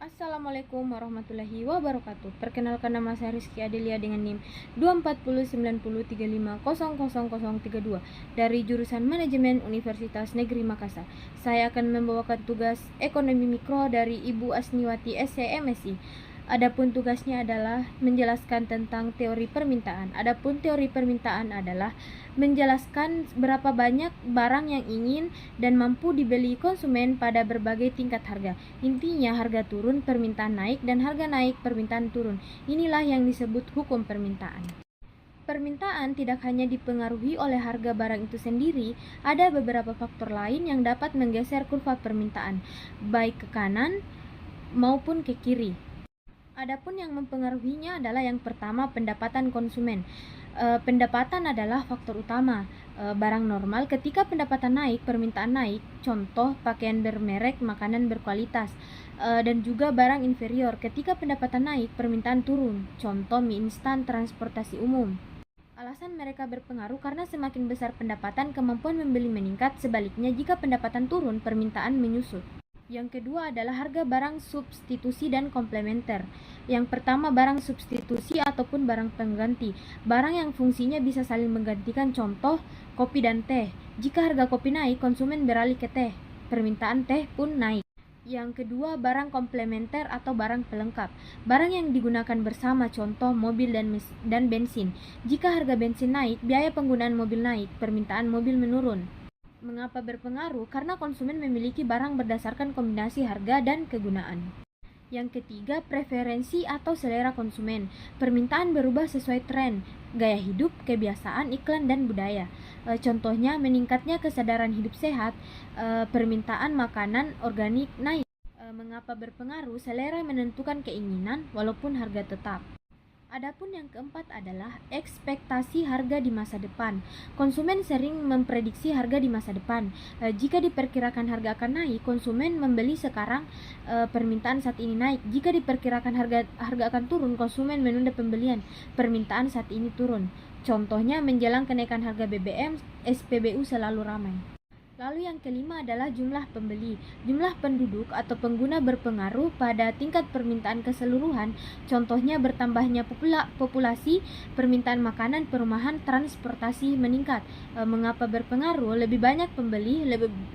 Assalamualaikum warahmatullahi wabarakatuh. Perkenalkan, nama saya Rizky Adelia dengan NIM 2409035000032 dari jurusan Manajemen Universitas Negeri Makassar. Saya akan membawakan tugas Ekonomi Mikro dari Ibu Asniwati SCMSI. Adapun tugasnya adalah menjelaskan tentang teori permintaan. Adapun teori permintaan adalah menjelaskan berapa banyak barang yang ingin dan mampu dibeli konsumen pada berbagai tingkat harga. Intinya harga turun, permintaan naik, dan harga naik, permintaan turun. Inilah yang disebut hukum permintaan. Permintaan tidak hanya dipengaruhi oleh harga barang itu sendiri, ada beberapa faktor lain yang dapat menggeser kurva permintaan, baik ke kanan maupun ke kiri. Adapun yang mempengaruhinya adalah yang pertama, pendapatan konsumen. Pendapatan adalah faktor utama. Barang normal, ketika pendapatan naik, permintaan naik. Contoh, pakaian bermerek, makanan berkualitas. Dan juga barang inferior, ketika pendapatan naik, permintaan turun. Contoh, mie instan, transportasi umum. Alasan mereka berpengaruh karena semakin besar pendapatan, kemampuan membeli meningkat. Sebaliknya, jika pendapatan turun, permintaan menyusut. Yang kedua adalah harga barang substitusi dan komplementer. Yang pertama, barang substitusi ataupun barang pengganti. Barang yang fungsinya bisa saling menggantikan, contoh kopi dan teh. Jika harga kopi naik, konsumen beralih ke teh. Permintaan teh pun naik. Yang kedua, barang komplementer atau barang pelengkap. Barang yang digunakan bersama, contoh mobil dan bensin. Jika harga bensin naik, biaya penggunaan mobil naik, permintaan mobil menurun. Mengapa berpengaruh? Karena konsumen memiliki barang berdasarkan kombinasi harga dan kegunaan. Yang ketiga, preferensi atau selera konsumen. Permintaan berubah sesuai tren, gaya hidup, kebiasaan, iklan, dan budaya. Contohnya, meningkatnya kesadaran hidup sehat, permintaan makanan organik naik. Mengapa berpengaruh? Selera menentukan keinginan walaupun harga tetap. Adapun yang keempat adalah ekspektasi harga di masa depan. Konsumen sering memprediksi harga di masa depan. Jika diperkirakan harga akan naik, konsumen membeli sekarang, permintaan saat ini naik. Jika diperkirakan harga akan turun, konsumen menunda pembelian, permintaan saat ini turun. Contohnya, menjelang kenaikan harga BBM, SPBU selalu ramai. Lalu yang kelima adalah jumlah pembeli. Jumlah penduduk atau pengguna berpengaruh pada tingkat permintaan keseluruhan. Contohnya, bertambahnya populasi, permintaan makanan, perumahan, transportasi meningkat. Mengapa berpengaruh? Lebih banyak pembeli,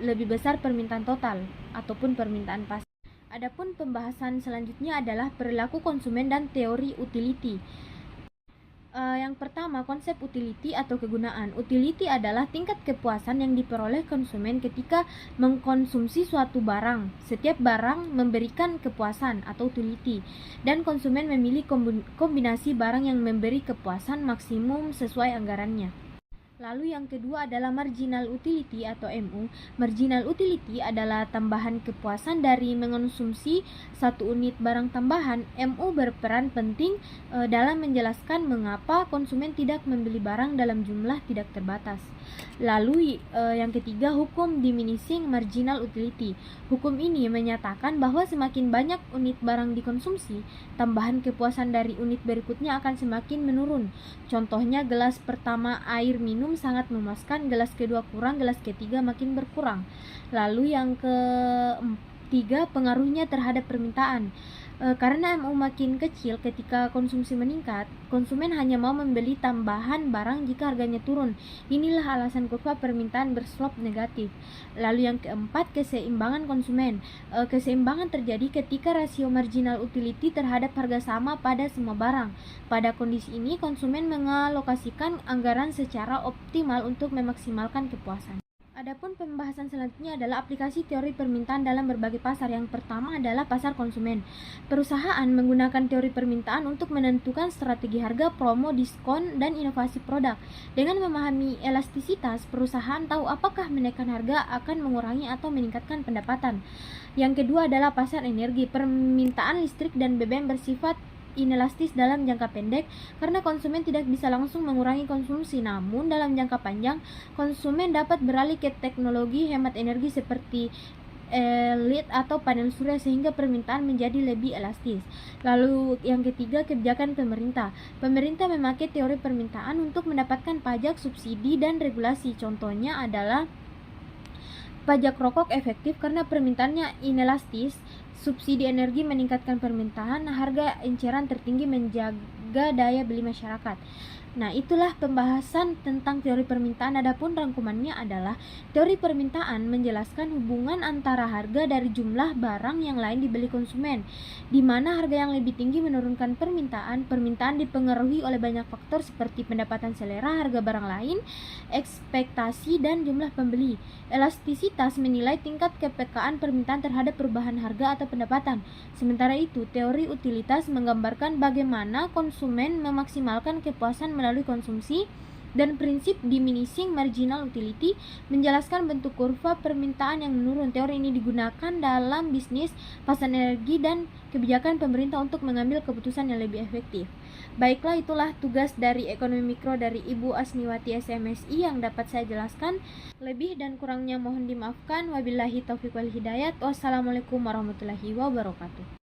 lebih besar permintaan total ataupun permintaan pasti. Adapun pembahasan selanjutnya adalah perilaku konsumen dan teori utility. Yang pertama, konsep utility atau kegunaan. Utility adalah tingkat kepuasan yang diperoleh konsumen ketika mengkonsumsi suatu barang. Setiap barang memberikan kepuasan atau utility, dan konsumen memilih kombinasi barang yang memberi kepuasan maksimum sesuai anggarannya. Lalu yang kedua adalah marginal utility atau MU. Marginal utility adalah tambahan kepuasan dari mengonsumsi satu unit barang tambahan. MU berperan penting dalam menjelaskan mengapa konsumen tidak membeli barang dalam jumlah tidak terbatas. Lalu yang ketiga, hukum diminishing marginal utility. Hukum ini menyatakan bahwa semakin banyak unit barang dikonsumsi, tambahan kepuasan dari unit berikutnya akan semakin menurun. Contohnya, gelas pertama air minum sangat memuaskan, gelas kedua kurang, gelas ketiga makin berkurang. Lalu yang ketiga, pengaruhnya terhadap permintaan. Karena MU makin kecil ketika konsumsi meningkat, konsumen hanya mau membeli tambahan barang jika harganya turun. Inilah alasan kurva permintaan berslop negatif. Lalu yang keempat, keseimbangan konsumen. Keseimbangan terjadi ketika rasio marginal utility terhadap harga sama pada semua barang. Pada kondisi ini, konsumen mengalokasikan anggaran secara optimal untuk memaksimalkan kepuasan. Adapun pembahasan selanjutnya adalah aplikasi teori permintaan dalam berbagai pasar. Yang pertama adalah pasar konsumen. Perusahaan menggunakan teori permintaan untuk menentukan strategi harga, promo, diskon, dan inovasi produk. Dengan memahami elastisitas, perusahaan tahu apakah menaikkan harga akan mengurangi atau meningkatkan pendapatan. Yang kedua adalah pasar energi. Permintaan listrik dan BBM bersifat inelastis dalam jangka pendek karena konsumen tidak bisa langsung mengurangi konsumsi. Namun dalam jangka panjang, konsumen dapat beralih ke teknologi hemat energi seperti LED atau panel surya sehingga permintaan menjadi lebih elastis. Lalu yang ketiga, kebijakan pemerintah. Pemerintah memakai teori permintaan untuk mendapatkan pajak, subsidi, dan regulasi. Contohnya adalah pajak rokok efektif karena permintaannya inelastis. subsidi energi meningkatkan permintaan, harga eceran tertinggi menjaga daya beli masyarakat. Nah, itulah pembahasan tentang teori permintaan. Adapun rangkumannya adalah teori permintaan menjelaskan hubungan antara harga dari jumlah barang yang lain dibeli konsumen, di mana harga yang lebih tinggi menurunkan permintaan. Permintaan dipengaruhi oleh banyak faktor seperti pendapatan selera, harga barang lain, ekspektasi, dan jumlah pembeli. Elastisitas menilai tingkat kepekaan permintaan terhadap perubahan harga atau pendapatan. Sementara itu, teori utilitas menggambarkan bagaimana konsumen memaksimalkan kepuasan melalui konsumsi, dan prinsip diminishing marginal utility menjelaskan bentuk kurva permintaan yang menurun. Teori ini digunakan dalam bisnis, pasar energi, dan kebijakan pemerintah untuk mengambil keputusan yang lebih efektif. Baiklah, itulah tugas dari ekonomi mikro dari Ibu Asniwati SMSI yang dapat saya jelaskan. Lebih dan kurangnya mohon dimaafkan. Wabillahi taufiq wal hidayat. Wassalamualaikum warahmatullahi wabarakatuh.